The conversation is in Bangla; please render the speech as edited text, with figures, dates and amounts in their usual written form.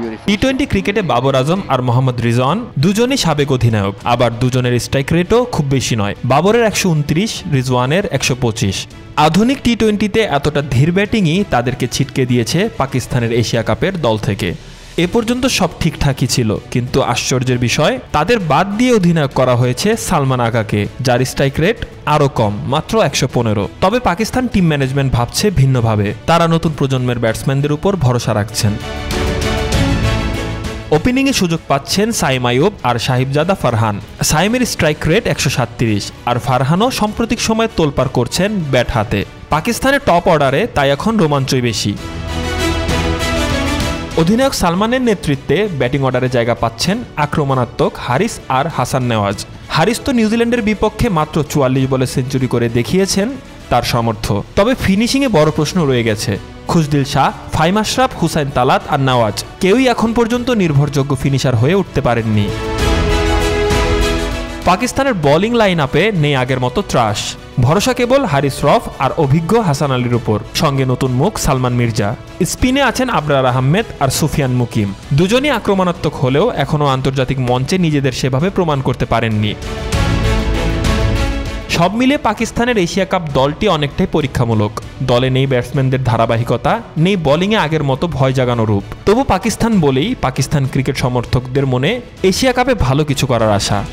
টি-20 ক্রিকেটে বাবর আজম আর মোহাম্মদ রিজওয়ান দুজনই সাবেক অধিনায়ক, আবার দুজনের স্ট্রাইক রেটও খুব বেশি নয়। বাবরের 129, রিজওয়ানের 125। আধুনিক টি-20তে এতটা ধীর ব্যাটিংই তাদেরকে ছিটকে দিয়েছে পাকিস্তানের এশিয়া কাপের দল থেকে। এ পর্যন্ত সব ঠিকঠাকই ছিল, কিন্তু আশ্চর্যের বিষয় তাদের বাদ দিয়ে অধিনায়ক করা হয়েছে সালমান আগাকে, যার স্ট্রাইক রেট আরও কম, মাত্র 115। তবে পাকিস্তান টিম ম্যানেজমেন্ট ভাবছে ভিন্নভাবে। তারা নতুন প্রজন্মের ব্যাটসম্যানদের উপর ভরসা রাখছেন। ওপেনিংয়ে সুযোগ পাচ্ছেন সাইম আইয়ুব আর সাহিবজাদা ফারহান। সাইমের স্ট্রাইক রেট 137 আর ফারহানও সাম্প্রতিক সময়ে তোলপাড় করছেন ব্যাট হাতে। পাকিস্তানের টপ অর্ডারে তাই এখন রোমাঞ্চই বেশি। অধিনায়ক সালমানের নেতৃত্বে ব্যাটিং অর্ডারে জায়গা পাচ্ছেন আক্রমণাত্মক হারিস আর হাসান নেওয়াজ। হারিস তো নিউজিল্যান্ডের বিপক্ষে মাত্র 44 বলে সেঞ্চুরি করে দেখিয়েছেন তার সামর্থ্য। তবে ফিনিশিংয়ে বড় প্রশ্ন রয়ে গেছে। খুশদিল শাহ, ফাহিম আশরাফ, হুসাইন তালাত আর নওয়াজ কেউই এখন পর্যন্ত নির্ভরযোগ্য ফিনিশার হয়ে উঠতে পারেননি। পাকিস্তানের বোলিং লাইন আপে নেই আগের মতো ত্রাস। ভরসা কেবল হারিস রফ আর অভিজ্ঞ হাসান আলীর উপর, সঙ্গে নতুন মুখ সালমান মির্জা। স্পিনে আছেন আবরার আহমেদ আর সুফিয়ান মুকিম। দুজনই আক্রমণাত্মক হলেও এখনও আন্তর্জাতিক মঞ্চে নিজেদের সেভাবে প্রমাণ করতে পারেননি। সব মিলে পাকিস্তানের এশিয়া কাপ দলটি অনেকটাই পরীক্ষামূলক। দলে নেই ব্যাটসম্যানদের ধারাবাহিকতা, নেই বোলিংয়ে আগের মতো ভয় জাগানো রূপ। তবু পাকিস্তান বলেই পাকিস্তান ক্রিকেট সমর্থকদের মনে এশিয়া কাপে ভালো কিছু করার আশা।